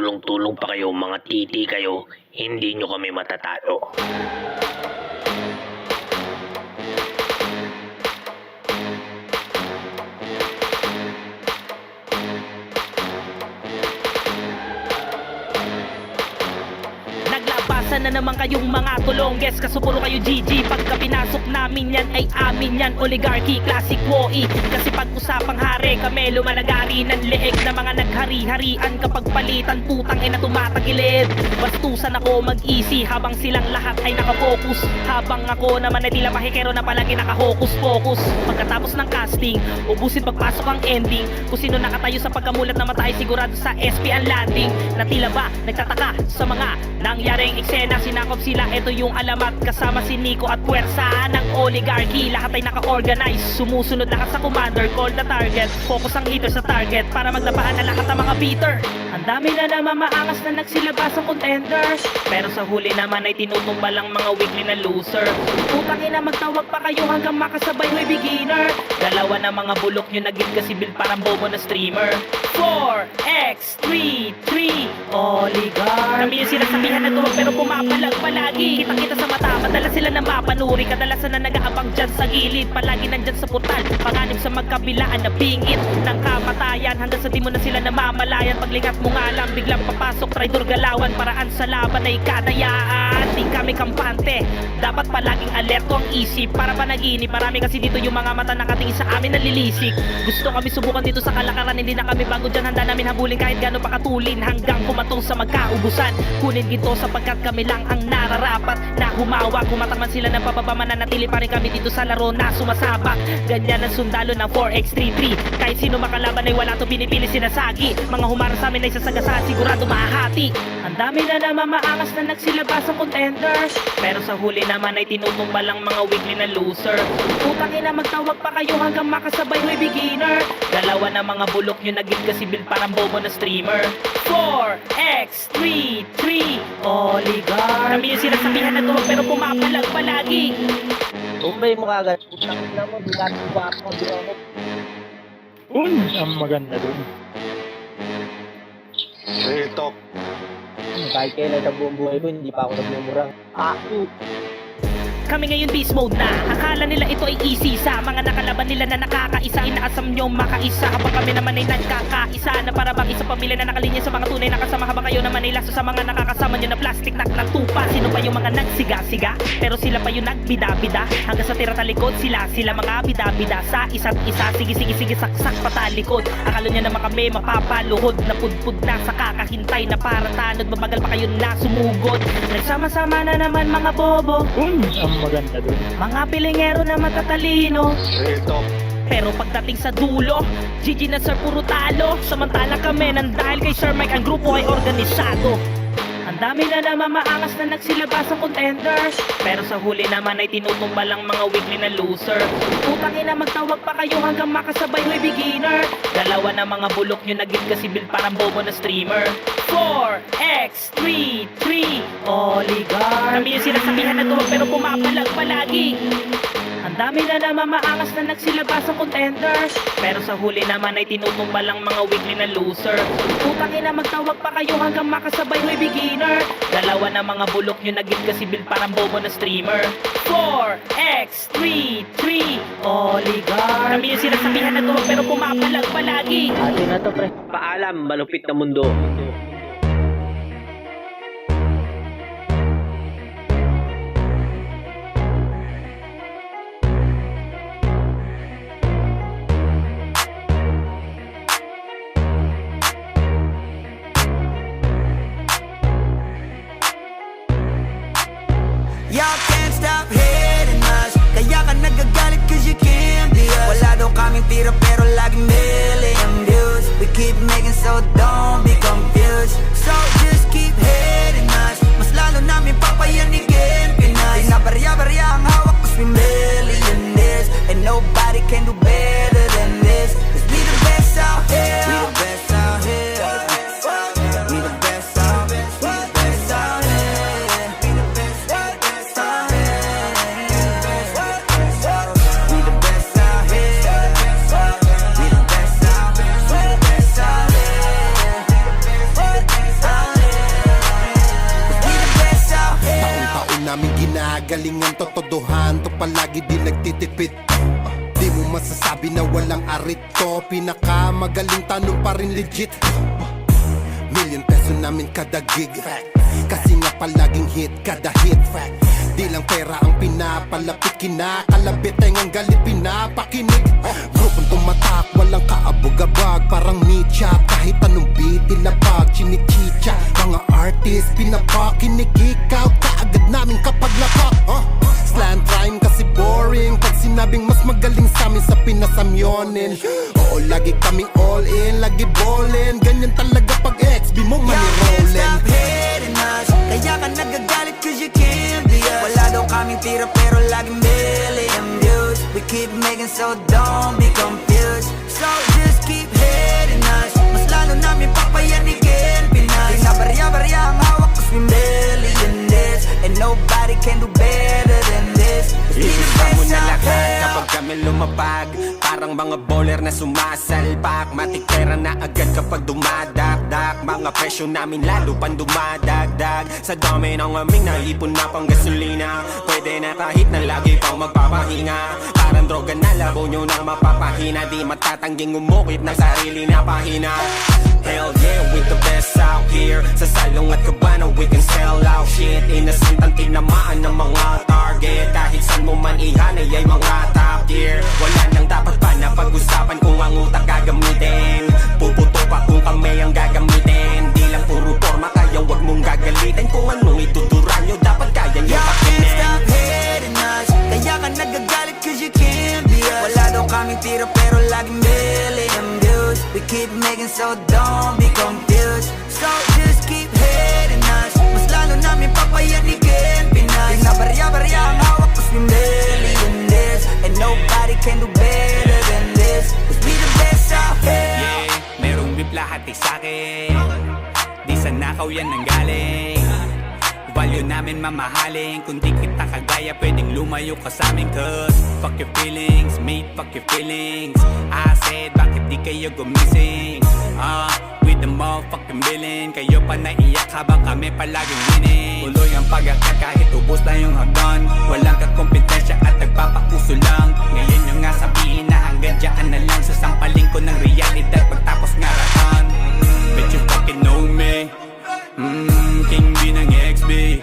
magtulong-tulong pa kayo, mga titi kayo, hindi nyo kami matatalo. Naglabasan na naman kayong mga tulongges, kaso puro kayo GG. Pagka pinasok namin yan ay amin yan. Oligarchy, classic WOI. Kasi pag usapang hari kami lumalagari ng leeg na mga naghari-harian. Kapag palitan putang ina tumatagilid. Bastusan ako mag-easy habang silang lahat ay nakafocus. Habang ako naman ay tila mahikero na palagi nakahokus-focus. Pagkatapos ng casting, ubusin pagpasok ang ending. Kung sino nakatayo sa pagkamulat na matay, sigurado sa SP ang landing. Na tila ba nagtataka sa mga nangyaring eksena, sinakop sila, ito yung alamat. Kasama si Nico at puwersa ng oligarchy. Lahat ay naka-organize, sumusunod lahat sa commander. Call the target, focus ang hitter sa target para maglapaan na lahat ng mga beater. Ang dami na naman maangas na nagsilabas ang contenders, pero sa huli naman ay tinutumba lang mga weekly na loser. Putang ina, magtawag pa kayo hanggang makasabay may beginner. Dalawa na mga bulok nyo naging kasibil parang bobo na streamer. 4x 3 3 oligarch. Kami yung sinasabihan na tuwag pero pumapalag palagi. Kitang-kita sa mata, madalas sila na mapanuri. Kadalasan na nag-aabang dyan sa gilid, palagi nandyan sa portal, panganib sa magkabilaan na bingit ng kamatayan. Hanggang sa di mo na sila namamalayan. Paglingat mo nga lang, biglang papasok, traidor galawan. Paraan sa laban ay kadayaan. Di kami kampante, dapat palaging alerto ang isip. Para panaginip, marami kasi dito yung mga mata nakatingin sa amin nalilisik. Gusto kami subukan dito sa kalakaran, hindi na kami bago dyan. Handa namin habulin kahit gano'n pa katulin, hanggang kumatong sa magkaubusan. Kunin ginto sapagkat kami lang ang nararapat na humawak. Kumatang man sila ng pababa, mananatili pa rin kami dito sa laro na sumasabak. Ganyan ang sundalo ng 4x33. Kahit sino makalaban ay wala to pinipili sinasagi. Mga humara sa amin ay sasagasaan, sigurado mahahati. Ang dami na naman maangas na nagsilabas ang contenders, pero sa huli naman ay tinutumba lang mga weekly na loser. Putang ina, magtawag pa kayo hanggang makasabay may beginner. Dalawa na mga bulok nyo naging kasibil parang bobo na streamer. 4x 3 3 oligarch. Kami yung sinasabihan na tuwag pero pumapalag palagi. Tumbay mo kagad, putang ina mo, di natin ba ako ako. Ang maganda dun. Real talk. Kahit kailan sa buong buhay ko, hindi pa ako nagmumurang. Kami ngayon beast mode na. Akala nila ito ay easy sa mga nakalaban nila na nakakaisa. Inaasam nyo makaisa habang kami naman ay nagkakaisa. Na para bang isang pamilya na nakalinya sa mga tunay na kasama. Habang kayo naman ay laso sa mga nakakasama nyo na plastic na tupa. Sino pa yung mga nagsiga-siga? Pero sila pa yung nagbida-bida. Hanggang sa tira talikod sila mga bida-bida sa isa't isa. Sige saksak patalikod. Akala nyo naman kami mapapaluhod na pudpud na sa kakahintay na para tanod. Mabagal pa kayo na sumugod. Nagsama-sama na naman mga bobo. Ang maganda dun. Mga pilingero na matatalino, Real talk. pero pagdating sa dulo, GG na sir puro talo. Samantala kami nang dahil kay Sir Mike ang grupo ay organisado. Ang dami na naman maangas na nagsilabas ang contenders, pero sa huli naman ay tinutumba lang mga weekly na loser. Putang ina, magtawag pa kayo hanggang makasabay may beginner. Dalawa na mga bulok nyo naging kasibil parang bobo na streamer. 4x 3 3 oligarch. Kami yung sinasabihan na tuwag pero pumapalag palagi. Ang dami na naman maangas na nagsilabas ang contenders, pero sa huli naman ay tinutumba lang mga weekly na loser. Putang ina, magtawag pa kayo hanggang makasabay may beginner. Dalawa na mga bulok nyo naging kasibil parang bobo na streamer. 4x 3 3 oligarch. Kami yung sinasabihan na tuwag pero pumapalag palagi. Atin na to, pre. Paalam, malupit na mundo. Y'all can't stop hating us, kaya ka nagagalit cause you can't be us. Wala daw kaming tira pero laging million views. We keep making so don't be confused. Pinagalingan totodohan to palagi di nagtitipid. Di mo masasabi na walang arit to. Pinakamagaling tanong pa rin legit. Million peso namin kada gig. Kasi nga palaging hit kada hit. Di lang pera ang pinapalapit, kinakalabit ay ang galit pinapakinig. Grupong tumatak, walang kaabog-abag, parang mecha, kahit anong beat ilapag, chinichicha. Mga artist, pinapakinig, ikaw kaagad namin kapag lapak. Slant rhyme kasi boring, pag sinabing mas magaling sa amin sa pinasamyonin. Oo, lagi kaming all in, lagi ballin. Ganyan talaga pag XB mo manirolin. Stop hating us, kaya ka nagagalit cause you can't be us. Wala daw kaming tira pero laging million views. We keep making so don't be confused. So just keep hating us, mas lalo namin papayanigin Pinas. Pinabarya-barya ang hawak cause we millionaires, and nobody can do better than this. Iisa mo na lahat kapag kami lumapag, parang mga bowler na sumasalpak. Matik pera na agad kapag dumadakdak. Mga presyo namin lalo pang dumadagdag. Sa dami ng aming naipon na pang gasolina, pwede na kahit na lagi pang magpapahinga. Parang droga na labo nyo nang mapapahina. Di matatangging umukit ng sarili na pahina. Hell yeah, we the best out here. Sa salong at kabana we can sell out shit. Innocent ang tinamaan ng mga target. Kahit saan mo man ihanay ay mga top tier. Wala nang dapat pa na pag-usapan kung ang utak gagamitin. Puputo pa kung kami ang gagamitin. Di lang puro forma kaya wag mong gagalitin. Kung anong ituturo nyo dapat kaya nyo Y'all can't pakinin. stop hating us, kaya ka nagagalit cause you can't be us. Wala daw kaming tira pero laging million views. We keep making so don't be confused. So just keep hating us, mas lalo namin papayanigin Pinas. Pinabarya-barya ang hawak cause we millionaires, and nobody can do better than this. Cause we the best out here. Yeah, merong beef lahat ay sa'kin. Di sa nakaw yan nanggaling. Value namin mamahalin. Kung di kita kagaya pwedeng lumayo ka sa amin. Cause fuck your feelings, mate, fuck your feelings. I said bakit di kayo gumising. With the motherfucking billing. Kayo pa naiyak habang kami palaging winning. Tuloy ang pag-akat kahit ubos na yung hagdan. Walang kakompetensya at nagpapakuso lang. Ngayon yung nga sabihin na hanggang dyan na lang. Sasampaling ko ng realidad pagtapos ngarahan. Bet you fucking know me. King B ng XB.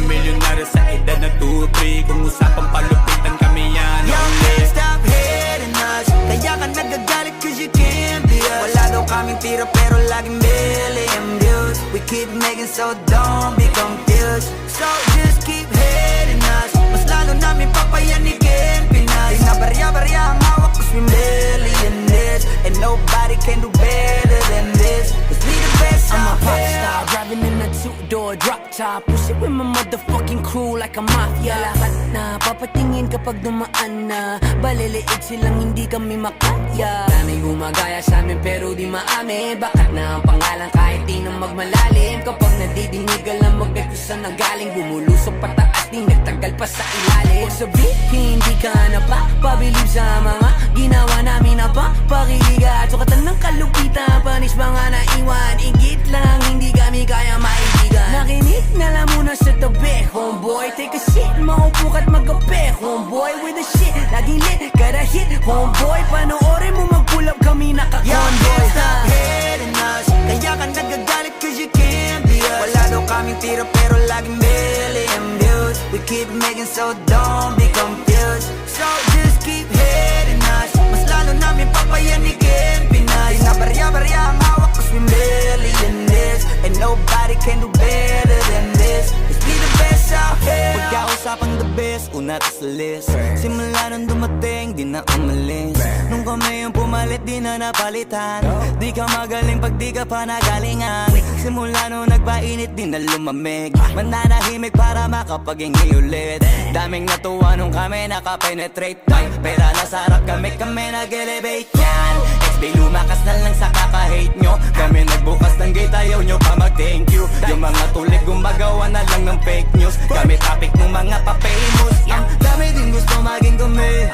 Milyonaryo sa edad na 2-3. Kung usapang palupitan kami yan. Y'all can't stop hating us, kaya ka nagagalit cause you can't be us. Wala daw kaming tira pero laging million views. We keep making so don't be confused. So just keep hating us, mas lalo namin papayanigin Pinas. Pinabarya-barya ang hawak cause we millionaires, and nobody can do better than this. Cause we the best I'm a out pop here. star, driving in a two-door drop top. Push it with my motherfucking crew like a mafia. Lahat na papatingin kapag dumaan na. Baliliit silang hindi kami makaya. Sana'y gumagaya sa amin pero di maamin. Bakat na ang pangalan kahit di na magmalalim. Kapag nadidinig alam magdagkusan na galing. Bumulusok pataas di nagtagal pa sa ilalim. Huwag sabihin hindi ka na pa pabilib sa mga ginawa namin na pa pakiliga. Sukatan ng kalupitan, panis mga naiwan. Ingit lang hindi kami kaya maibigan. Nakinig na lang muna sa tabi, homeboy. Take a shit, maupo ka't magabi, homeboy. With the shit, laging lit, kada hit, homeboy. Panoorin mo mag-pull up kami Y'all naka-convoy. can't stop hating us, kaya ka nagagalit cause you can't be us. Wala daw kaming tira pero laging million views. We keep making so don't be confused. So just keep hating us, mas lalo namin papayanigin Pinas. Pinabarya-barya ang hawak cause we millionaires, and nobody can do better than this. Cause we the best out here. Pagkausapang the best, una to sa list. Simula nung dumating, di na umalis. Nung kami yung pumalit, di na napalitan. Di ka magaling pag di ka pa nagalingan. Simula nung nagpainit, di na lumamig. Mananahimik para makapaghingi ulit. Daming natuwa nung kami nakapenetrate. Pera na sarap kami nag-elevate yan. XB lumakas na lang sa kaka-hate nyo. Kami nagbukas ng gate, ayaw nyo pa mag-thank you. Yung mga tulik gumagawa na lang ng fake news. Kami topic ng mga pa-famous. Ang dami din gusto maging kami.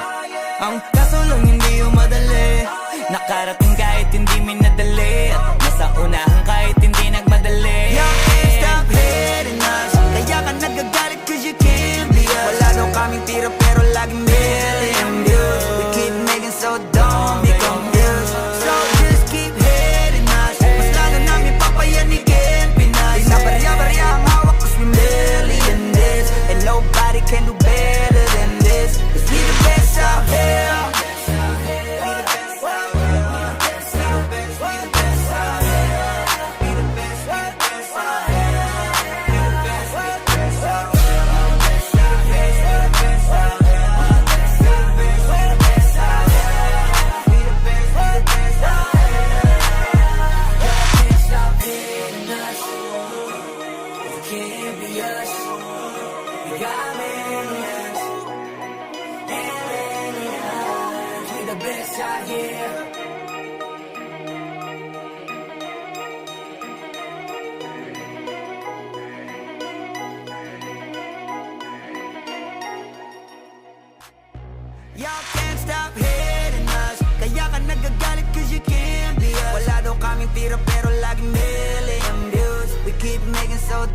Ang kaso lang hindi yung madali. Nakarating kahit hindi minadali. At nasa unahan kahit hindi nagmadali. Y'all can't stop hating us, kaya ka nagagalit cause you can't streets out here. Y'all can't stop hating us. Kaya ka nagagalit cause you can't be us. Wala daw kaming tira pero laging million views. We keep making so